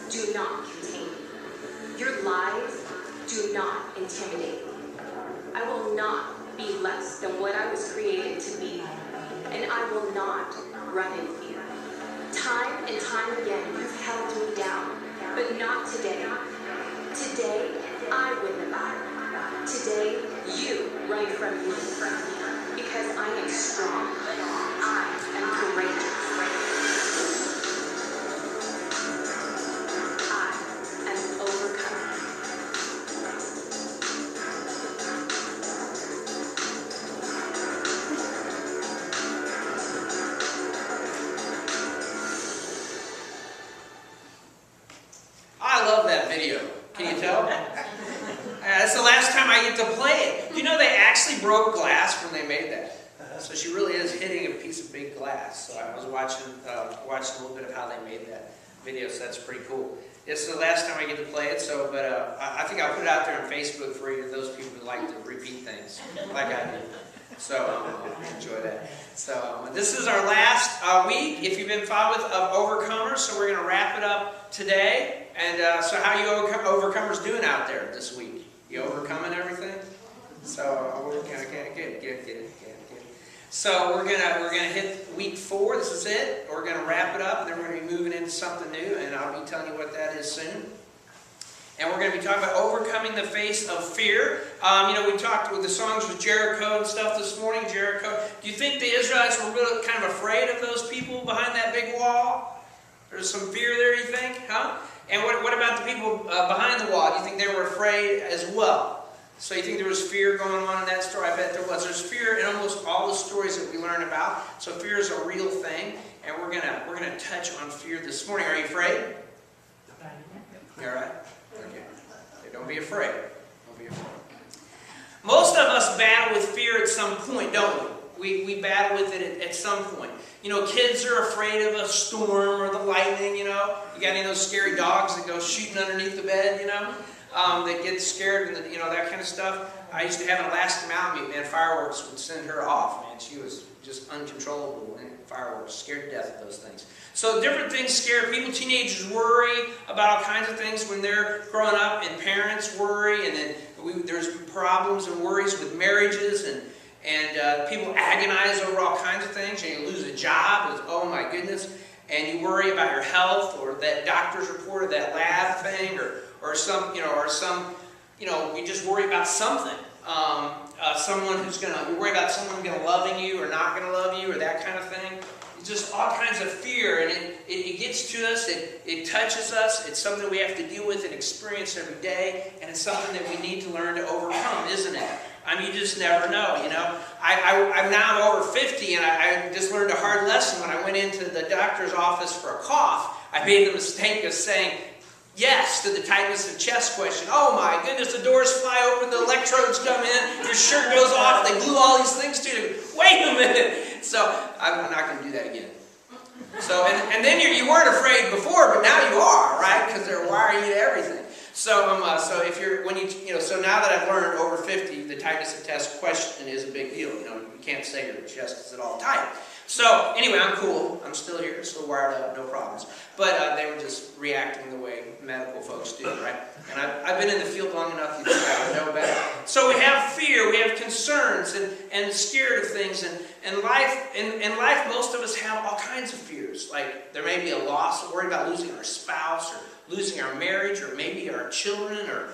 do not contain me. Your lies do not intimidate me. I will not be less than what I was created to be, and I will not run in fear. Time and time again, you've held me down, but not today. Today, I win the battle. Today, you run from me, because I am strong. I am courageous. I am overcoming. I love that video. Can you tell? That's the last time I get to play it. You know, they actually broke glass when they made that. So she really is hitting a piece of big glass. So I was watching a little bit of how they made that video, so that's pretty cool. It's the last time I get to play it, so but I think I'll put it out there on Facebook for you, those people who like to repeat things like I do. So enjoy that. So this is our last week, if you've been following with Overcomers, so we're going to wrap it up today. And so how you Overcomers doing out there this week? You overcoming everything? So we're going to get. So we're gonna hit week 4. This is it. We're gonna wrap it up, and then we're gonna be moving into something new, and I'll be telling you what that is soon. And we're going to be talking about overcoming the face of fear. You know, we talked with the songs with Jericho and stuff this morning. Jericho. Do you think the Israelites were really kind of afraid of those people behind that big wall? There's some fear there, you think? Huh? And what about the people behind the wall? Do you think they were afraid as well? So you think there was fear going on in that story? I bet there was. There's fear in almost all the stories that we learn about. So fear is a real thing, and we're gonna touch on fear this morning. Are you afraid? You all right? Okay. Don't be afraid. Don't be afraid. Most of us battle with fear at some point, don't we? We battle with it at some point. You know, kids are afraid of a storm or the lightning, you know. You got any of those scary dogs that go shooting underneath the bed, you know? That get scared and, you know, that kind of stuff. I used to have an Alaska mountain mute, man. Fireworks would send her off, man. She was just uncontrollable. And fireworks, scared to death of those things. So different things scare people. Teenagers worry about all kinds of things when they're growing up, and parents worry, and then there's problems and worries with marriages, and people agonize over all kinds of things. You lose a job, oh my goodness, and you worry about your health, or that doctor's report, or that lab thing, or some, you just worry about something. You worry about someone gonna loving you or not gonna love you, or that kind of thing. It's just all kinds of fear, and it gets to us, it touches us, it's something we have to deal with and experience every day, and it's something that we need to learn to overcome, isn't it? I mean, you just never know, you know. I'm now over 50, and I just learned a hard lesson when I went into the doctor's office for a cough. I made the mistake of saying yes to the tightness of chest question. Oh my goodness, the doors fly open, the electrodes come in, your shirt goes off, they glue all these things to you. Wait a minute! So I'm not going to do that again. So and then you weren't afraid before, but now you are, right? Because they're wiring you to everything. So so now that I've learned over 50, the tightness of chest question is a big deal. You know, you can't say your chest is at all tight. So anyway, I'm cool. I'm still here, still wired up, no problems. But they were just reacting the way medical folks do, right? And I've been in the field long enough, you think I would know better. So we have fear, we have concerns, and scared of things. And life, most of us have all kinds of fears. Like there may be a loss, worried about losing our spouse, or losing our marriage, or maybe our children, or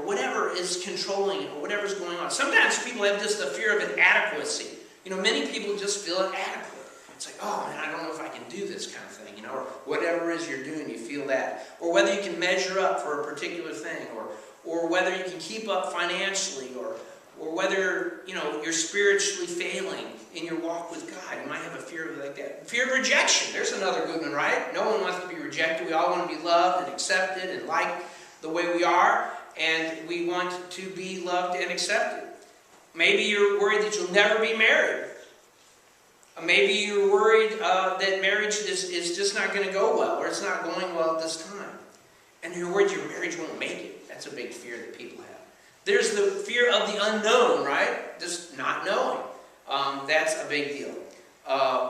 whatever is controlling it, or whatever's going on. Sometimes people have just a fear of inadequacy. You know, many people just feel inadequate. It's like, oh man, I don't know if I can do this kind of thing, you know, or whatever it is you're doing, you feel that. Or whether you can measure up for a particular thing, or whether you can keep up financially, or whether, you know, you're spiritually failing in your walk with God. You might have a fear of like that. Fear of rejection. There's another good one, right? No one wants to be rejected. We all want to be loved and accepted and liked the way we are, and we want to be loved and accepted. Maybe you're worried that you'll never be married. Maybe you're worried that marriage is just not going to go well, or it's not going well at this time. And you're worried your marriage won't make it. That's a big fear that people have. There's the fear of the unknown, right? Just not knowing. That's a big deal.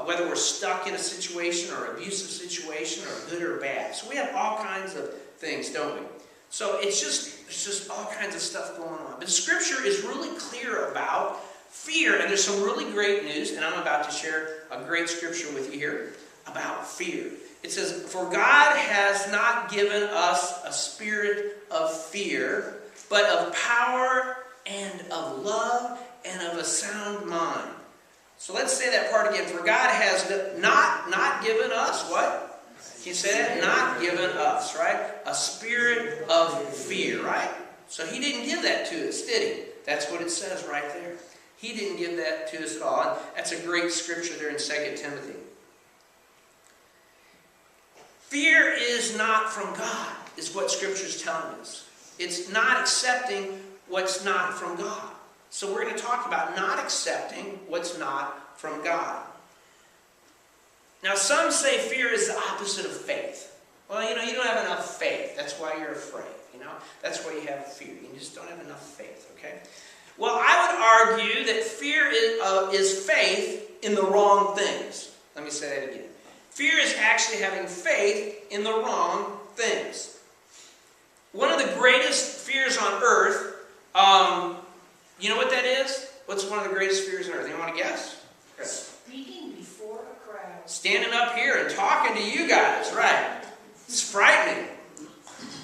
Whether we're stuck in a situation, or abusive situation, or good or bad. have. So we have all kinds of things, don't we? So it's just all kinds of stuff going on. But Scripture is really clear about fear, and there's some really great news, and I'm about to share a great Scripture with you here about fear. It says, "For God has not given us a spirit of fear, but of power and of love and of a sound mind." So let's say that part again. For God has not given us what? Can you say that? Not given us, right? A spirit of fear, right? So He didn't give that to us, did He? That's what it says right there. He didn't give that to us at all. And that's a great scripture there in 2 Timothy. Fear is not from God, is what Scripture is telling us. It's not accepting what's not from God. So we're going to talk about not accepting what's not from God. Now, some say fear is the opposite of faith. Well, you don't have enough faith. That's why you're afraid. That's why you have fear. You just don't have enough faith, okay? Well, I would argue that fear is faith in the wrong things. Let me say that again. Fear is actually having faith in the wrong things. One of the greatest fears on earth, you know what that is? What's one of the greatest fears on earth? You want to guess? Speaking before a crowd. Standing up here and talking to you guys, right? It's frightening.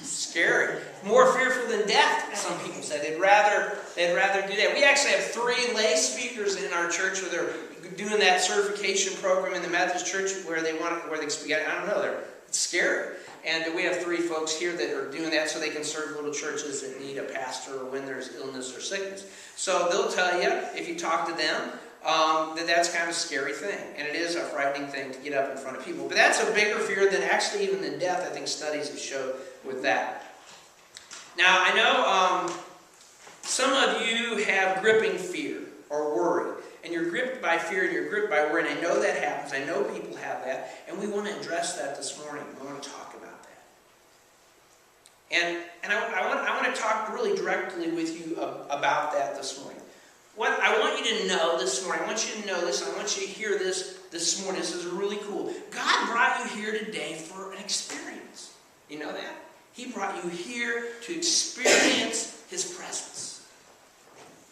It's scary. More fearful than death, some people say. They'd rather do that. We actually have 3 lay speakers in our church where they're doing that certification program in the Methodist Church where they speak. I don't know. It's scary. And we have 3 folks here that are doing that so they can serve little churches that need a pastor or when there's illness or sickness. So they'll tell you, if you talk to them, that's kind of a scary thing. And it is a frightening thing to get up in front of people. But that's a bigger fear than actually even than death. I think studies have showed with that. Now, I know some of you have gripping fear or worry. And you're gripped by fear and you're gripped by worry. And I know that happens. I know people have that. And we want to address that this morning. We want to talk about that. And I want to talk really directly with you about that this morning. What I want you to know this morning, I want you to know this, and I want you to hear this morning. This is really cool. God brought you here today for an experience. You know that? He brought you here to experience His presence.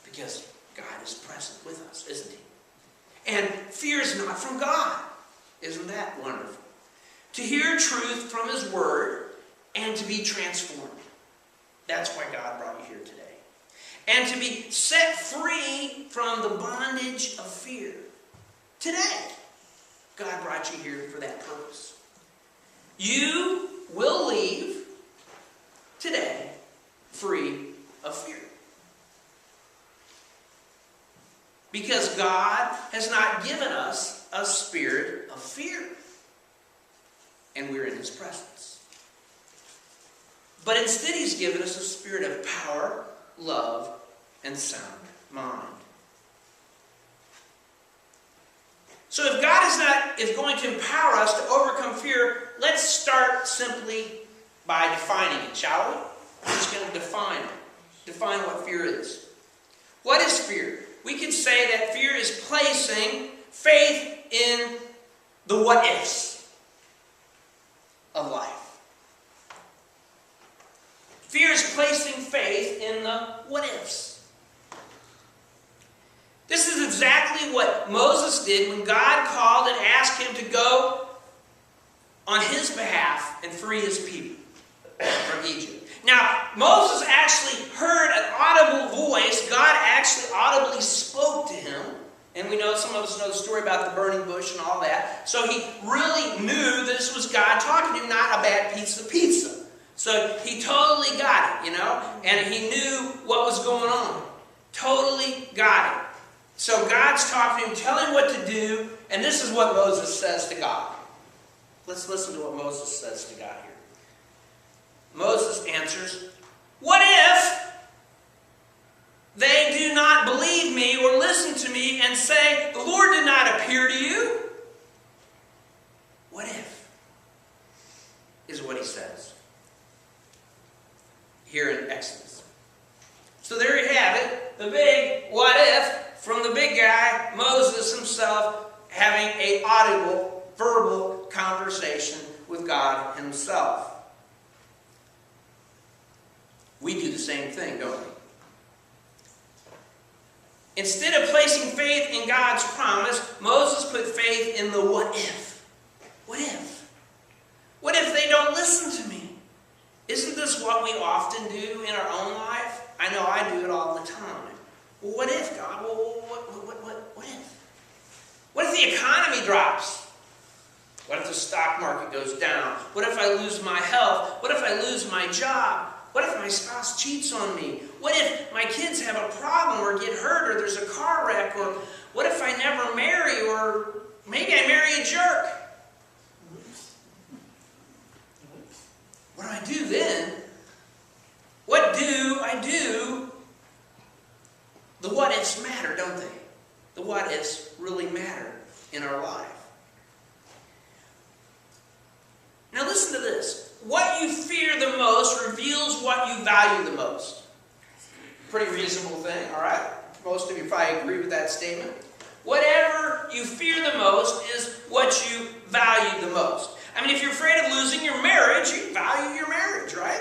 Because God is present with us, isn't He? And fear is not from God. Isn't that wonderful? To hear truth from His Word and to be transformed. That's why God brought you here today. And to be set free from the bondage of fear. Today, God brought you here for that purpose. You will leave today free of fear. Because God has not given us a spirit of fear. And we're in His presence. But instead He's given us a spirit of power, love, and sound mind. So if God is going to empower us to overcome fear, let's start simply by defining it, shall we? We're just going to define it. Define what fear is. What is fear? We could say that fear is placing faith in the what-ifs of life. Fear is placing faith in the what-ifs. This is exactly what Moses did when God called and asked him to go on his behalf and free his people from Egypt. Now, Moses actually heard an audible voice. God actually audibly spoke to him. And we know, some of us know the story about the burning bush and all that. So he really knew that this was God talking to him, not a bad piece of pizza. So he totally got it, and he knew what was going on. Totally got it. So God's talking to him, telling him what to do, and this is what Moses says to God. Let's listen to what Moses says to God here. Moses answers, "What if they do not believe me or listen to me and say, 'The Lord did not appear to you'?" What if? Is what he says here in Exodus. So there you have it, the big what if from the big guy, Moses himself, having an audible, verbal conversation with with God himself. We do the same thing, don't we? Instead of placing faith in God's promise, Moses put faith in the what if. What if? What if they don't listen to me? Isn't this what we often do in our own life? I know I do it all the time. Well, what if, God? Well, what if? What if the economy drops? What if the stock market goes down? What if I lose my health? What if I lose my job? What if my spouse cheats on me? What if my kids have a problem or get hurt or there's a car wreck? Or what if I never marry or maybe I marry a jerk? What do I do then? What do I do? The what ifs matter, don't they? The what ifs really matter in our life. Now listen to this. What you fear the most reveals what you value the most. Pretty reasonable thing, all right? Most of you probably agree with that statement. Whatever you fear the most is what you value the most. I mean, if you're afraid of losing your marriage, you value your marriage, right?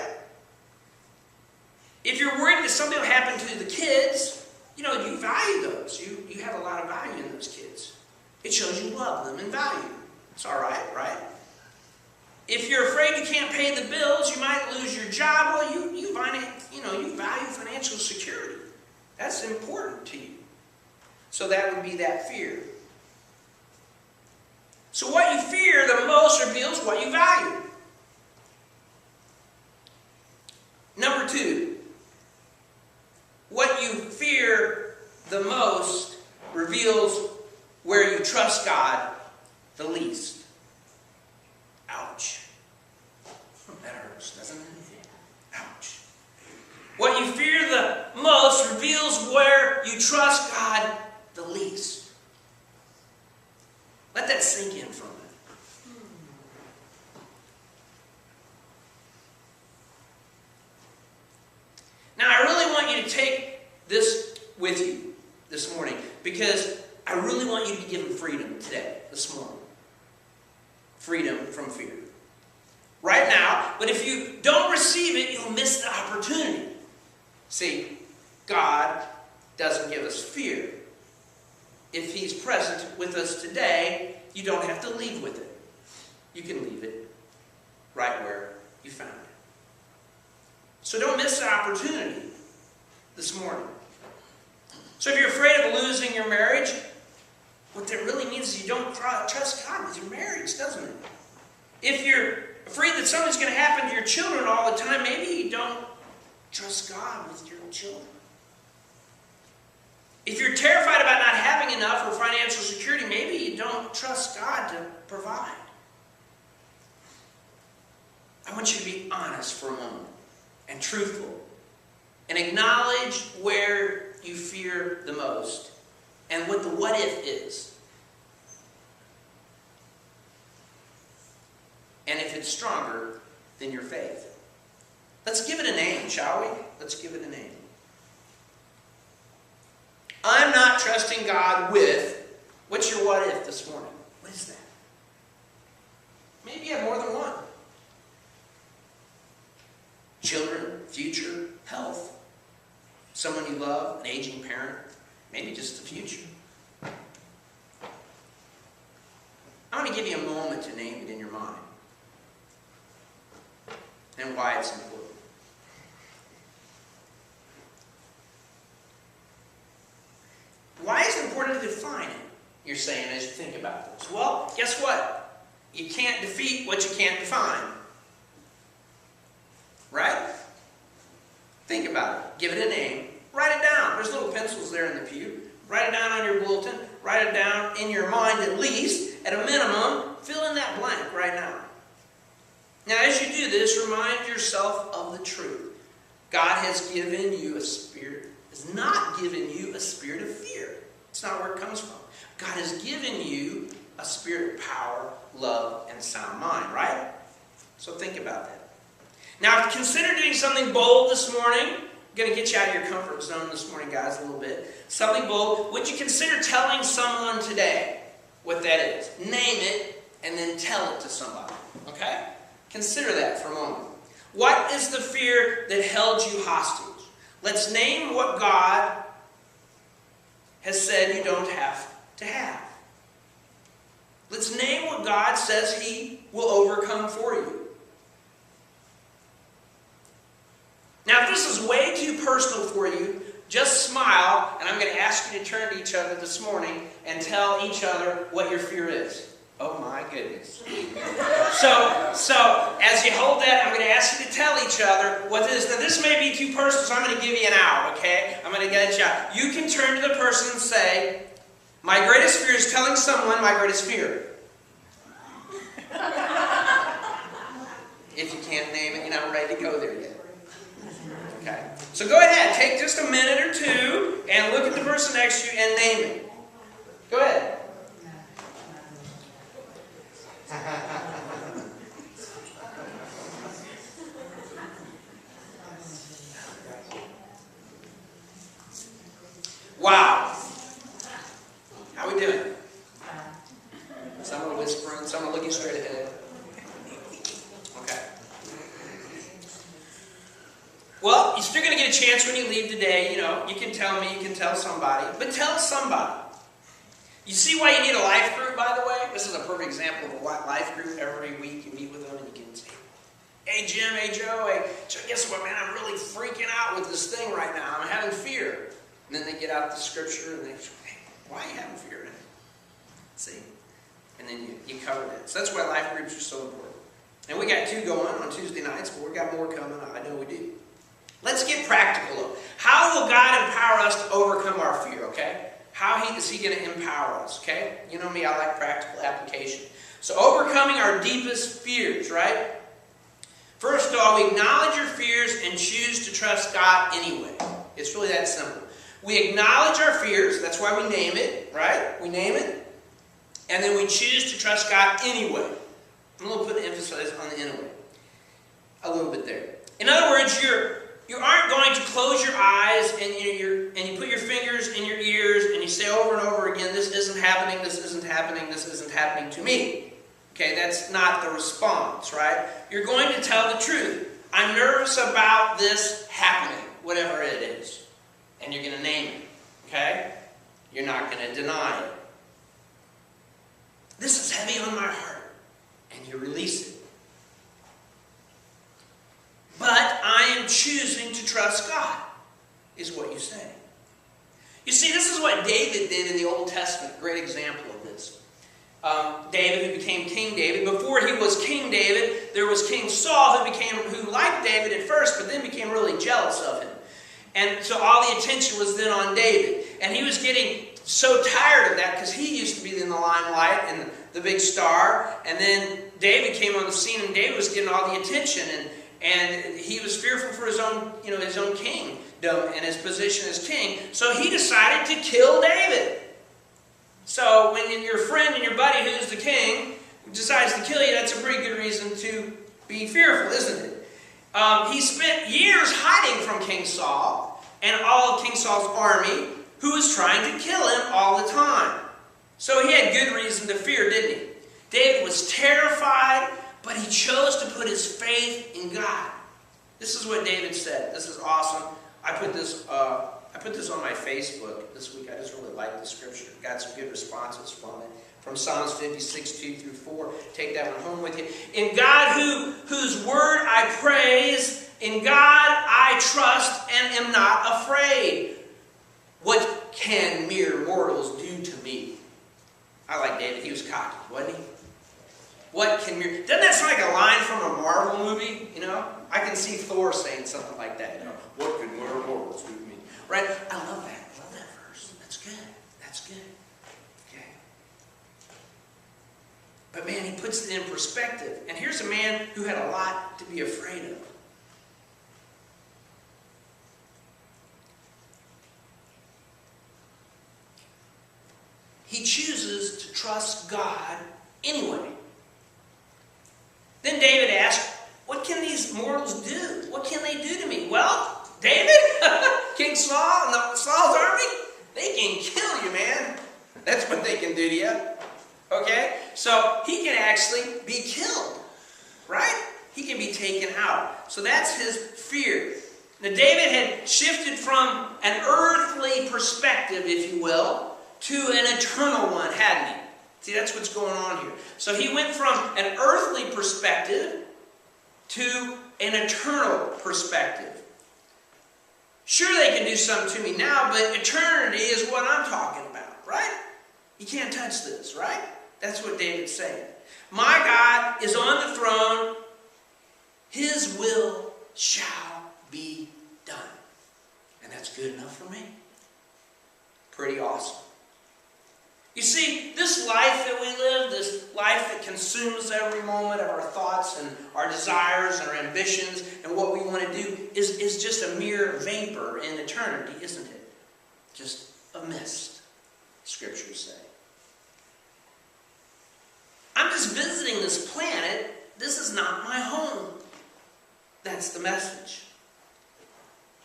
If you're worried that something will happen to the kids, you value those. You have a lot of value in those kids. It shows you love them and value them. It's all right, right? If you're afraid you can't pay the bills, you might lose your job. Well, you value financial security. That's important to you. So that would be that fear. So what you fear the most reveals what you value. Number 2, what you fear the most reveals where you trust God the least. Ouch. That hurts, doesn't it? Ouch. What you fear the most reveals where you trust God the least. Let that sink in for a minute. Now, I really want you to take this with you this morning because I really want you to be given freedom today, this morning. Freedom from fear. Right now, but if you don't receive it, you'll miss the opportunity. See, God doesn't give us fear. If He's present with us today, you don't have to leave with it. You can leave it right where you found it. So don't miss the opportunity this morning. So if you're afraid of losing your marriage, what that really means is you don't trust God with your marriage, doesn't it? If you're afraid that something's going to happen to your children all the time, maybe you don't trust God with your children. If you're terrified about not having enough for financial security, maybe you don't trust God to provide. I want you to be honest for a moment and truthful and acknowledge where you fear the most and what the what if is. And if it's stronger than your faith. Let's give it a name, shall we? Let's give it a name. I'm not trusting God with, what's your what if this morning? What is that? Maybe you have more than one. Children, future, health, someone you love, an aging parent, maybe just the future. I want to give you a moment to name it in your mind and why it's important. Why is it important to define it, you're saying, as you think about this? Well, guess what? You can't defeat what you can't define. Right? Think about it. Give it a name. Write it down. There's little pencils there in the pew. Write it down on your bulletin. Write it down in your mind at least. At a minimum, fill in that blank right now. Now, as you do this, remind yourself of the truth. God has given you a spirit, has not given you a spirit of fear. It's not where it comes from. God has given you a spirit of power, love, and sound mind, right? So think about that. Now, consider doing something bold this morning. I'm going to get you out of your comfort zone this morning, guys, a little bit. Something bold. Would you consider telling someone today what that is? Name it, and then tell it to somebody. Okay? Consider that for a moment. What is the fear that held you hostage? Let's name what God has said you don't have to have. Let's name what God says He will overcome for you. Now, if this is way too personal for you, just smile, and I'm going to ask you to turn to each other this morning and tell each other what your fear is. Oh my goodness. So as you hold that, I'm going to ask you to tell each other what it is. Now, this may be too personal, so I'm going to give you an hour, okay? I'm going to get you out. You can turn to the person and say, my greatest fear is telling someone my greatest fear. If you can't name it, you're not ready to go there yet. Okay? So go ahead, take just a minute or two and look at the person next to you and name it. Go ahead. Wow. How we doing? Some are whispering, some are looking straight ahead. Okay. Well, you're still going to get a chance when you leave today. You know, you can tell me, you can tell somebody, but tell somebody. You see why you need a life group, by the way? This is a perfect example of a life group. Every week you meet with them and you can say, hey Jim, hey Joe, guess what, man, I'm really freaking out with this thing right now. I'm having fear. And then they get out the scripture and they say, hey, why are you having fear? See? And then you cover that. So that's why life groups are so important. And we got 2 going on Tuesday nights, but we've got more coming. I know we do. Let's get practical, though. How will God empower us to overcome our fear, okay? How is He going to empower us, okay? You know me, I like practical application. So overcoming our deepest fears, right? First of all, we acknowledge your fears and choose to trust God anyway. It's really that simple. We acknowledge our fears. That's why we name it, right? We name it. And then we choose to trust God anyway. I'm going to put the emphasis on the anyway. A little bit there. In other words, you aren't going to close your eyes and you put your fingers in your ears and you say over and over again, this isn't happening, this isn't happening, this isn't happening to me. Okay, that's not the response, right? You're going to tell the truth. I'm nervous about this happening, whatever it is. And you're going to name it, okay? You're not going to deny it. This is heavy on my heart. And you release it. But I am choosing to trust God, is what you say. You see, this is what David did in the Old Testament. Great example of this. David, who became King David. Before he was King David, there was King Saul, who liked David at first, but then became really jealous of him. And so all the attention was then on David. And he was getting so tired of that because he used to be in the limelight and the big star. And then David came on the scene and David was getting all the attention. And he was fearful for his own kingdom and his position as king. So he decided to kill David. So when your friend and your buddy who's the king decides to kill you, that's a pretty good reason to be fearful, isn't it? He spent years hiding from King Saul and all of King Saul's army, who was trying to kill him all the time. So he had good reason to fear, didn't he? David was terrified, but he chose to put his faith in God. This is what David said. This is awesome. I put this on my Facebook this week. I just really like the scripture. Got some good responses from it. From Psalms 56, 2 through 4. Take that one home with you. In God whose word I praise, in God I trust and am not afraid. What can mere mortals do to me? I like David. He was cocky, wasn't he? What can mere... Doesn't that sound like a line from a Marvel movie? You know? I can see Thor saying something like that. You know? What can mere mortals do to me? Right? I love that. I love that verse. That's good. That's good. Okay. But man, he puts it in perspective. And here's a man who had a lot to be afraid of. He chooses to trust God anyway. Then David asked, what can these mortals do? What can they do to me? Well, David, King Saul and Saul's army, they can kill you, man. That's what they can do to you. Okay? So he can actually be killed. Right? he can be taken out. So that's his fear. Now David had shifted from an earthly perspective, if you will, to an eternal one, hadn't he? See, that's what's going on here. So he went from an earthly perspective to an eternal perspective. Sure, they can do something to me now, but eternity is what I'm talking about, right? You can't touch this, right? That's what David's saying. My God is on the throne. His will shall be done. And that's good enough for me. Pretty awesome. You see, this life that we live, this life that consumes every moment of our thoughts and our desires and our ambitions and what we want to do is just a mere vapor in eternity, isn't it? Just a mist, scriptures say. I'm just visiting this planet. This is not my home. That's the message.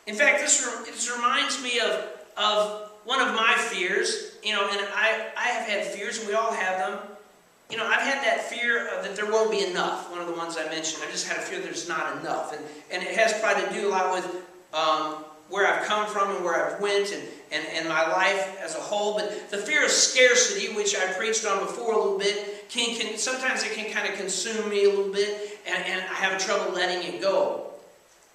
In fact, this reminds me of one of my fears. You know, and I have had fears, and we all have them. You know, I've had that fear that there won't be enough. One of the ones I mentioned. I just had a fear there's not enough. And it has probably to do a lot with where I've come from and where I've went and my life as a whole. But the fear of scarcity, which I preached on before a little bit, can sometimes it can kind of consume me a little bit, and I have trouble letting it go.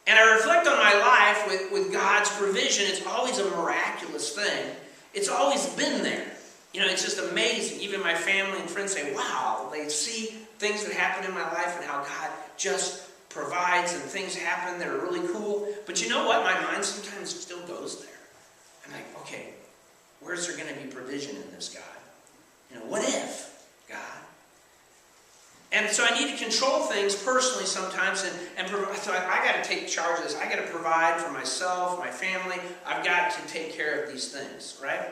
And I reflect on my life with God's provision. It's always a miraculous thing. It's always been there. You know, it's just amazing. Even my family and friends say, wow, they see things that happen in my life and how God just provides and things happen that are really cool. But you know what? My mind sometimes still goes there. I'm like, okay, where's there going to be provision in this, God? You know, what if, God? And so I need to control things personally sometimes, and so I got to take charge of this. I got to provide for myself, my family. I've got to take care of these things, right?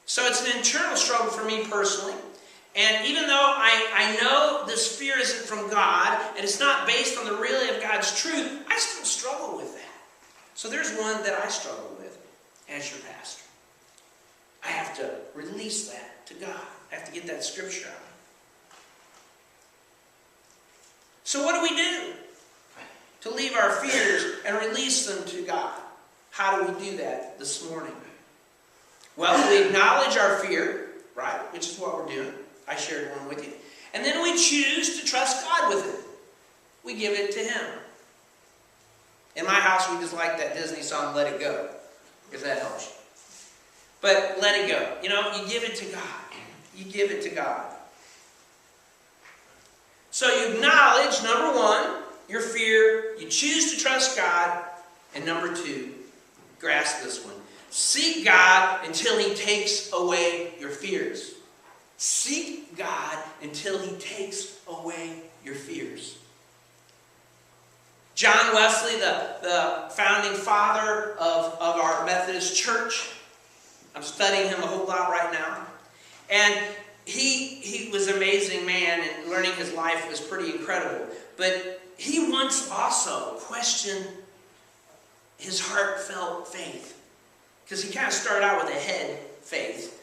So it's an internal struggle for me personally. And even though I know this fear isn't from God, and it's not based on the reality of God's truth, I still struggle with that. So there's one that I struggle with as your pastor. I have to release that to God. I have to get that scripture out. So what do we do to leave our fears and release them to God? How do we do that this morning? Well, we acknowledge our fear, right, which is what we're doing. I shared one with you. And then we choose to trust God with it. We give it to Him. In my house, we just like that Disney song, Let It Go, if that helps you. But let it go. You know, you give it to God. You give it to God. So you acknowledge, number one, your fear. You choose to trust God. And number two, grasp this one. Seek God until He takes away your fears. Seek God until He takes away your fears. John Wesley, the founding father of our Methodist Church, I'm studying him a whole lot right now. And he was an amazing man, and learning his life was pretty incredible. But he once also questioned his heartfelt faith. Because he kind of started out with a head faith.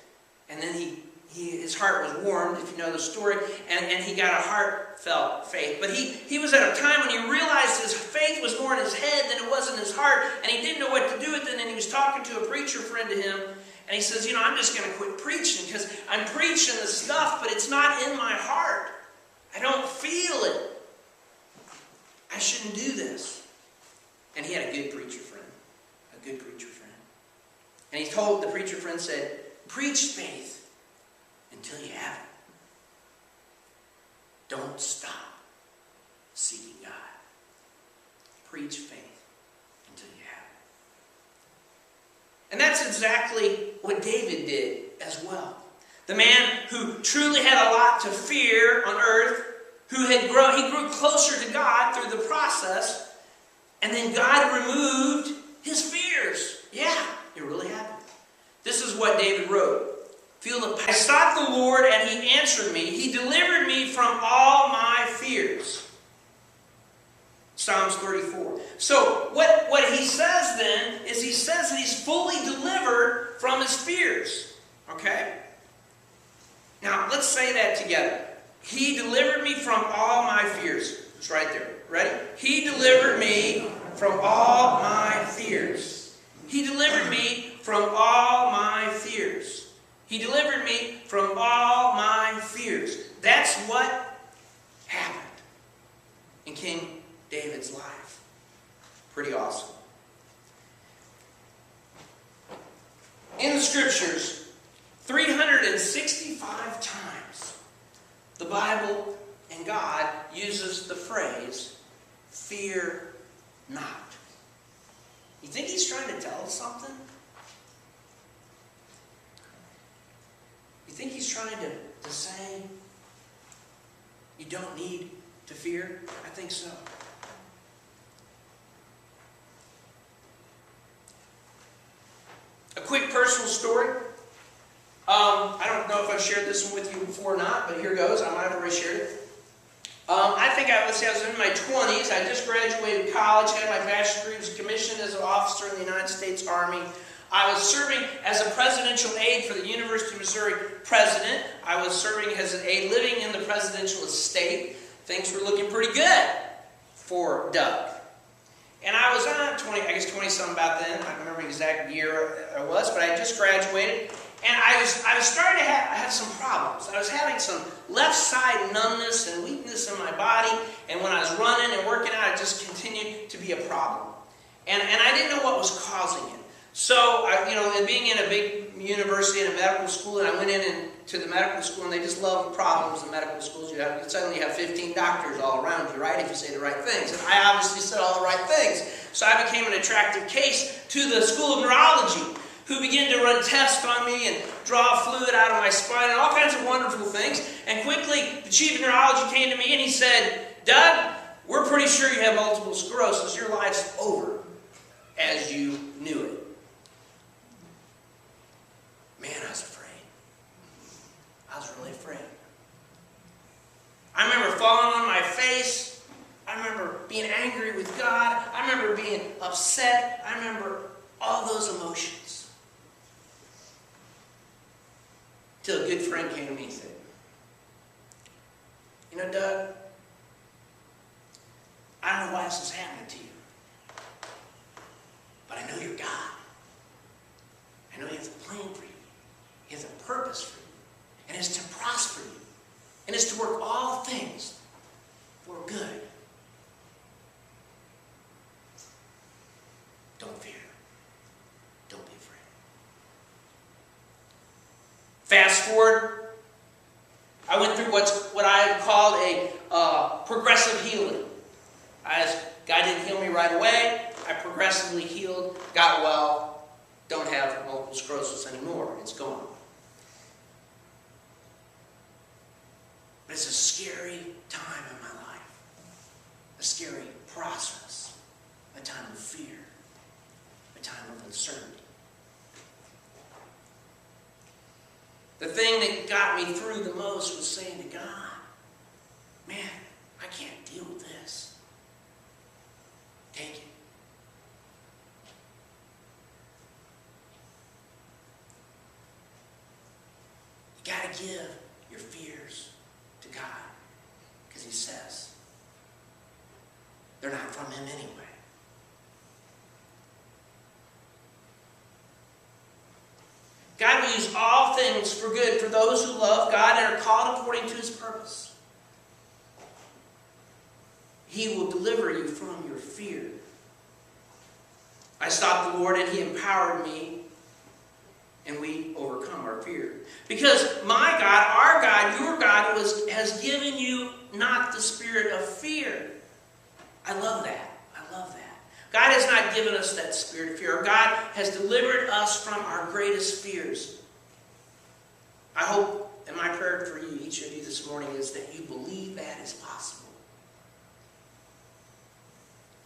And then his heart was warmed, if you know the story, and he got a heartfelt faith. But he was at a time when he realized his faith was more in his head than it was in his heart, and he didn't know what to do with it. And then he was talking to a preacher friend of him, and he says, you know, I'm just going to quit preaching because I'm preaching the stuff, but it's not in my heart. I don't feel it. I shouldn't do this. And he had a good preacher friend. A good preacher friend. And he told the preacher friend, said, preach faith until you have it. Don't stop seeking God. Preach faith until you have it. And that's exactly what David did as well. The man who truly had a lot to fear on earth, he grew closer to God through the process, and then God removed his fears. Yeah, it really happened. This is what David wrote. I sought the Lord, and He answered me. He delivered me from all my fears. Psalms 34. So what he says then is he says that he's fully delivered from his fears. Okay? Now, let's say that together. He delivered me from all my fears. It's right there. Ready? He delivered me from all my fears. He delivered me from all my fears. He delivered me from all my fears. That's what happened in King David's life. Pretty awesome. In the scriptures, 365 times, the Bible and God uses the phrase, fear not. You think he's trying to tell us something? You think he's trying to say you don't need to fear? I think so. A quick personal story. I don't know if I've shared this one with you before or not, but here goes. I might have already shared it. I think I was in my 20s. I just graduated college, had my bachelor's degree, was commissioned as an officer in the United States Army. I was serving as a presidential aide for the University of Missouri president. I was serving as an aide living in the presidential estate. Things were looking pretty good for Doug. And I was 20-something about then. I don't remember the exact year I was, but I had just graduated. And I was starting to have some problems. I was having some left side numbness and weakness in my body. And when I was running and working out, it just continued to be a problem. And I didn't know what was causing it. So, being in a big university and a medical school, and I went into the medical school, and they just love problems in medical schools. You suddenly have 15 doctors all around you, right, if you say the right things. And I obviously said all the right things. So I became an attractive case to the School of Neurology, who began to run tests on me and draw fluid out of my spine and all kinds of wonderful things. And quickly, the chief of neurology came to me and he said, Doug, we're pretty sure you have multiple sclerosis. Your life's over as you knew it. Man, I was afraid. I was really afraid. I remember falling on my face. I remember being angry with God. I remember being upset. I remember all those emotions. Till a good friend came to me and said, you know, Doug, I don't know why this is happening to you, but I know you're God. I know He has a plan for you. He has a purpose for you. And it's to prosper you. And it's to work all things for good. Don't fear. Don't be afraid. Fast forward, I went through what I called a progressive healing. God didn't heal me right away. I progressively healed, got well, don't have multiple sclerosis anymore. It's gone. But it's a scary time in my life. A scary process. A time of fear. A time of uncertainty. The thing that got me through the most was saying to God, man, I can't deal with this. Take it. You got to give your fears to God, because He says they're not from Him anyway. God will use all things for good for those who love God and are called according to His purpose. He will deliver you from your fear. I sought the Lord and He empowered me, and we overcome our fear. Because my God, our God, your God has given you not the spirit of fear. I love that. I love that. God has not given us that spirit of fear. God has delivered us from our greatest fears. I hope, and my prayer for you, each of you this morning, is that you believe that is possible.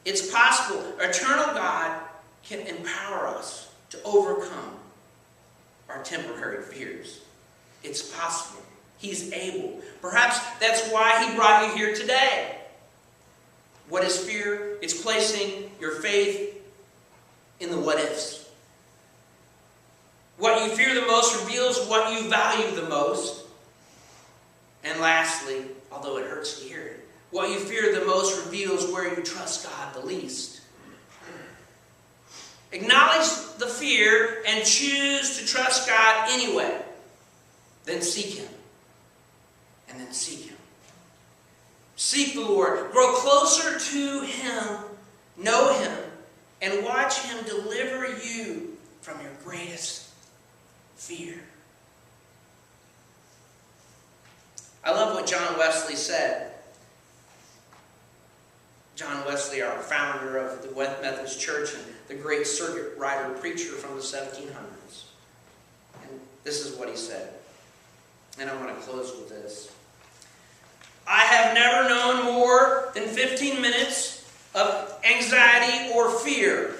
It's possible. Eternal God can empower us to overcome our temporary fears. It's possible. He's able. Perhaps that's why He brought you here today. What is fear? It's placing your faith in the what-ifs. What you fear the most reveals what you value the most. And lastly, although it hurts to hear it, What you fear the most reveals where you trust God the least. Acknowledge the fear and choose to trust God anyway. Then seek Him. And then seek Him. Seek the Lord. Grow closer to Him. Know Him. And watch Him deliver you from your greatest fear. I love what John Wesley said. John Wesley, our founder of the Methodist Church and the great circuit rider preacher from the 1700s. And this is what he said. And I want to close with this. I have never known more than 15 minutes of anxiety or fear.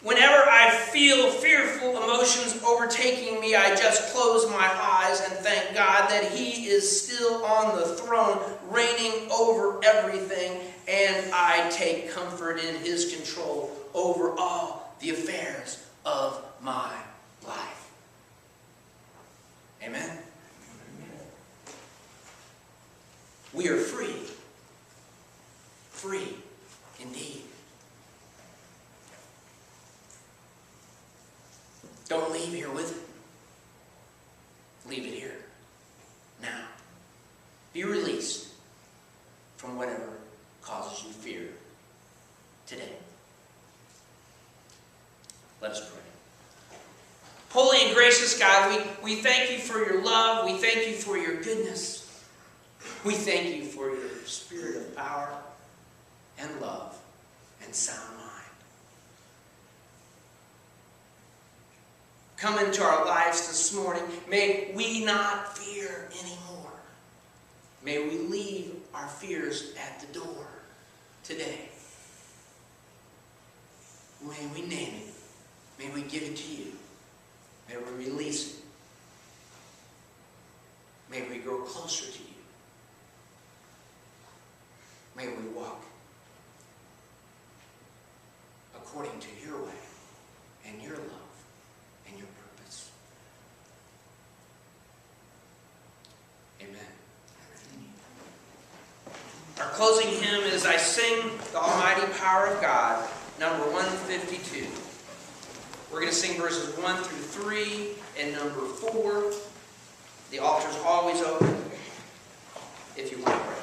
Whenever I feel fearful emotions overtaking me, I just close my eyes and thank God that He is still on the throne, reigning over everything, and I take comfort in His control over all the affairs of my life. Amen? We are free. Free indeed. Don't leave here with it. Leave it here. Now. Be released from whatever causes you fear today. Let us pray. Holy and gracious God, we thank You for Your love. We thank You for Your goodness. We thank You for Your spirit of power and love and sound mind. Come into our lives this morning. May we not fear anymore. May we leave our fears at the door today. May we name it. May we give it to You. May we release it. May we grow closer to You. May we walk according to Your way and Your love and Your purpose. Amen. Our closing hymn is I Sing the Almighty Power of God, number 152. We're going to sing verses 1 through 3 and number 4. The altar's always open if you want to pray.